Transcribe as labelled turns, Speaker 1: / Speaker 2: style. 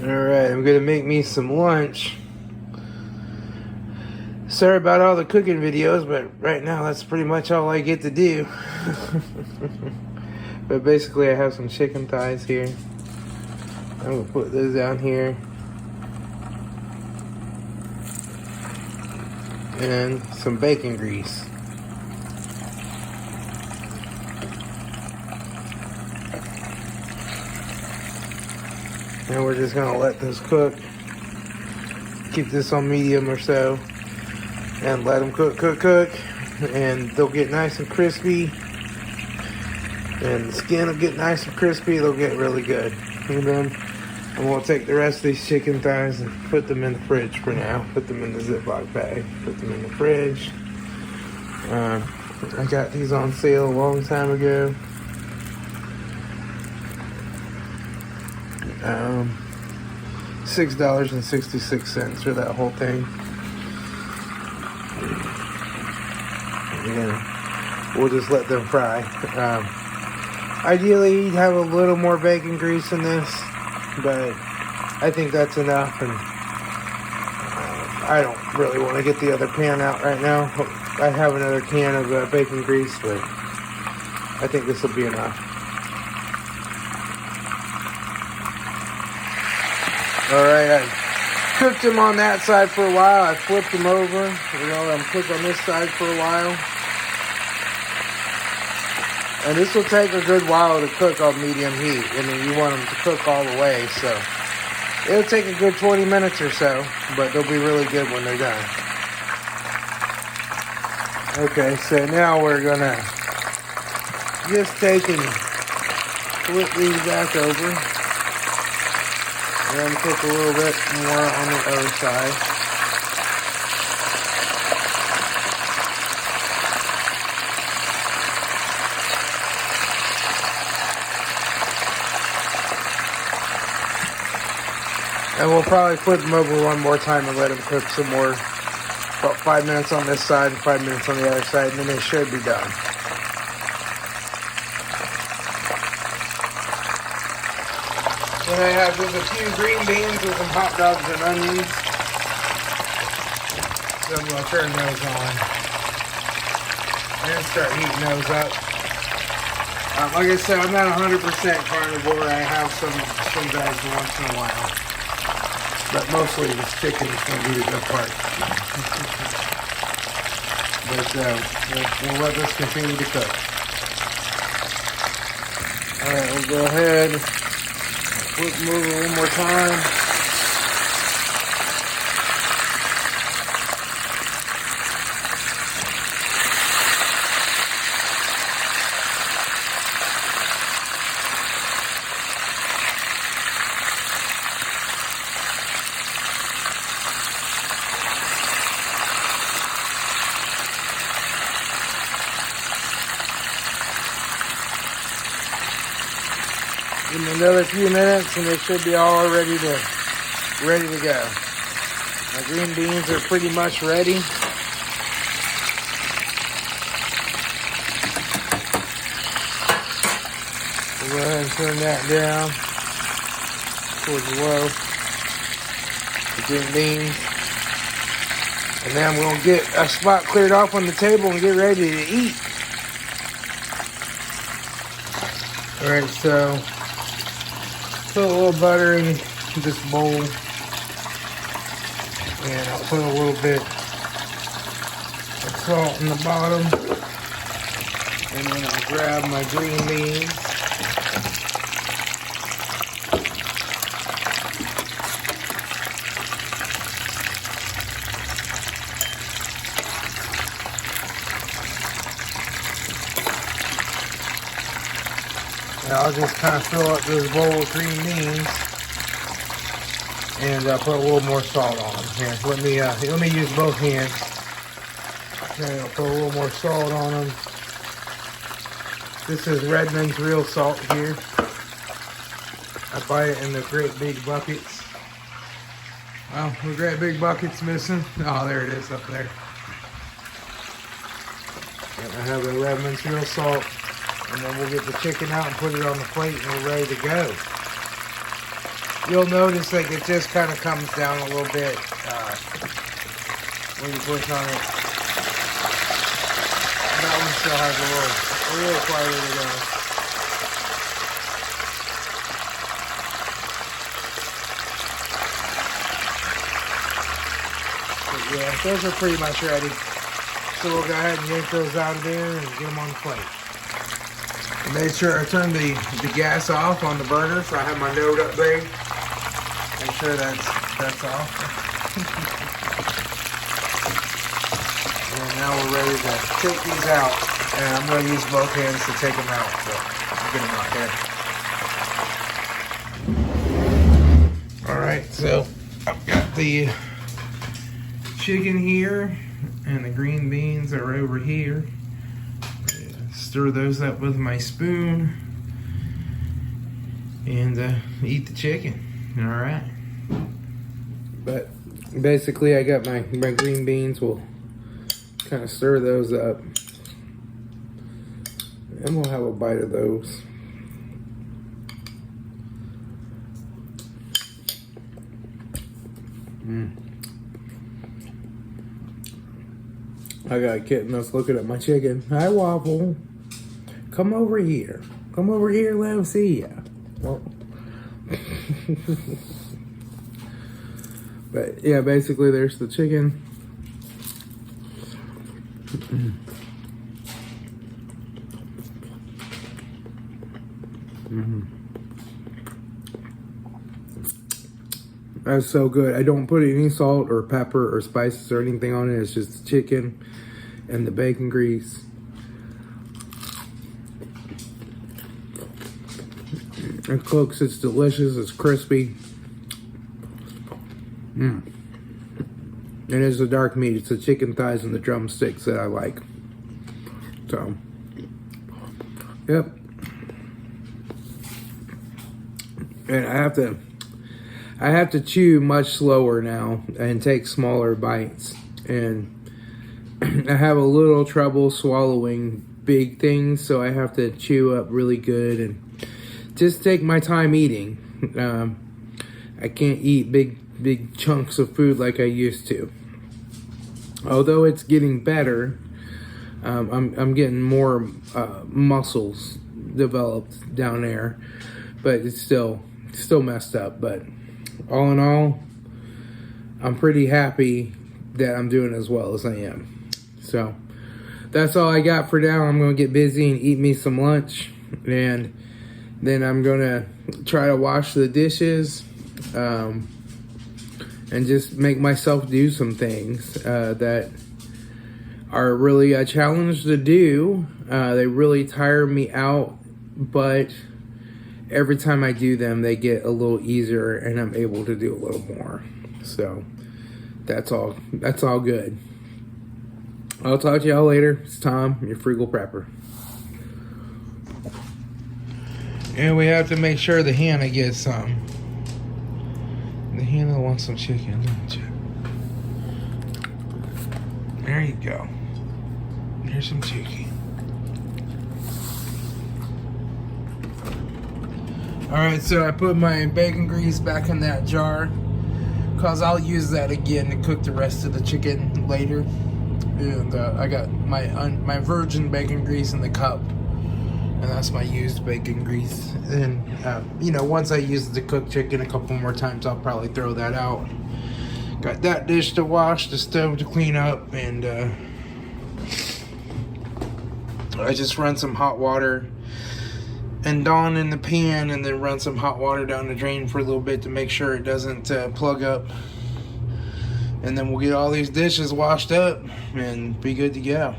Speaker 1: Alright, I'm gonna make me some lunch. Sorry about all the cooking videos, but right now that's pretty much all I get to do. But basically I have some chicken thighs here. I'm gonna put those down here. And some bacon grease. And we're just gonna let this cook. Keep this on medium or so. And let them cook. And they'll get nice and crispy. And the skin will get nice and crispy. They'll get really good. And then I'm gonna take the rest of these chicken thighs and put them in the fridge for now. Put them in the Ziploc bag. Put them in the fridge. I got these on sale a long time ago. $6.66 for that whole thing. And we'll just let them fry. Ideally, you'd have a little more bacon grease in this, but I think that's enough. And I don't really want to get the other pan out right now. I have another can of bacon grease, but I think this will be enough. Alright, I cooked them on that side for a while. I flipped them over. Let them cook on this side for a while. And this will take a good while to cook on medium heat. I mean, you want them to cook all the way, so it'll take a good 20 minutes or so, but they'll be really good when they're done. Okay, so now we're gonna just take and flip these back over. And then cook a little bit more on the other side. And we'll probably flip them over one more time and let them cook some more. About 5 minutes on this side and 5 minutes on the other side, and then they should be done. Then I have just a few green beans with some hot dogs and onions. So I'm going to turn those on. And start heating those up. Like I said, I'm not 100% carnivore. I have some veg once in a while. But mostly this chicken is going to be the good part. But we'll let this continue to cook. Alright, we'll go ahead. Flip them over one more time. Give them another few minutes and they should be all ready to go. My green beans are pretty much ready. We'll go ahead and turn that down towards low. The green beans. And then we'll get a spot cleared off on the table and get ready to eat. Alright, so put a little butter in this bowl, and I'll put a little bit of salt in the bottom, and then I'll grab my green beans, and I'll just kind of fill up this bowl with green beans, and I'll put a little more salt on them. Here, let me use both hands. Okay, I'll put a little more salt on them. This is Redmond's real salt here. I buy it in the great big buckets. Well, the great big bucket's missing. Oh, there it is up there. And I have the Redmond's real salt. And then we'll get the chicken out and put it on the plate and we're ready to go. you'll notice like it just kind of comes down a little bit when you push on it. That one still has a little farther to go. But yeah, those are pretty much ready. So we'll go ahead and yank those out of there and get them on the plate. Made sure I turned the gas off on the burner, so I have my note up there. Make sure that's off. And now we're ready to take these out. And I'm going to use both hands to take them out. So I'll get them out there. Alright, so I've got the chicken here. And the green beans are over here. Stir those up with my spoon. And eat the chicken. Alright. But basically I got my green beans. We'll kind of stir those up. And we'll have a bite of those. I got a kitten that's looking at my chicken. Hi, Waffle. Come over here. Come over here, let him see ya. Well, but yeah, basically there's the chicken. That's so good. I don't put any salt or pepper or spices or anything on it. It's just the chicken and the bacon grease. It cooks, it's delicious, it's crispy. It is the dark meat. It's the chicken thighs and the drumsticks that I like. So, yep. And I have to chew much slower now and take smaller bites. And I have a little trouble swallowing big things, so I have to chew up really good and just take my time eating. I can't eat big chunks of food like I used to. Although it's getting better, I'm getting more muscles developed down there, but it's still messed up. But all in all, I'm pretty happy that I'm doing as well as I am. So that's all I got for now. I'm gonna get busy and eat me some lunch, and then I'm gonna try to wash the dishes and just make myself do some things that are really a challenge to do. They really tire me out, but every time I do them, they get a little easier and I'm able to do a little more. So that's all good. I'll talk to y'all later. It's Tom, your Frugal Prepper. And we have to make sure the Hannah gets some. The Hannah wants some chicken, don't you? There you go. Here's some chicken. Alright, so I put my bacon grease back in that jar, because I'll use that again to cook the rest of the chicken later. And I got my virgin bacon grease in the cup, and that's my used bacon grease. And once I use the cooked chicken a couple more times, I'll probably throw that out. Got that dish to wash, the stove to clean up, and I just run some hot water and Dawn in the pan, and then run some hot water down the drain for a little bit to make sure it doesn't plug up. And then we'll get all these dishes washed up and be good to go.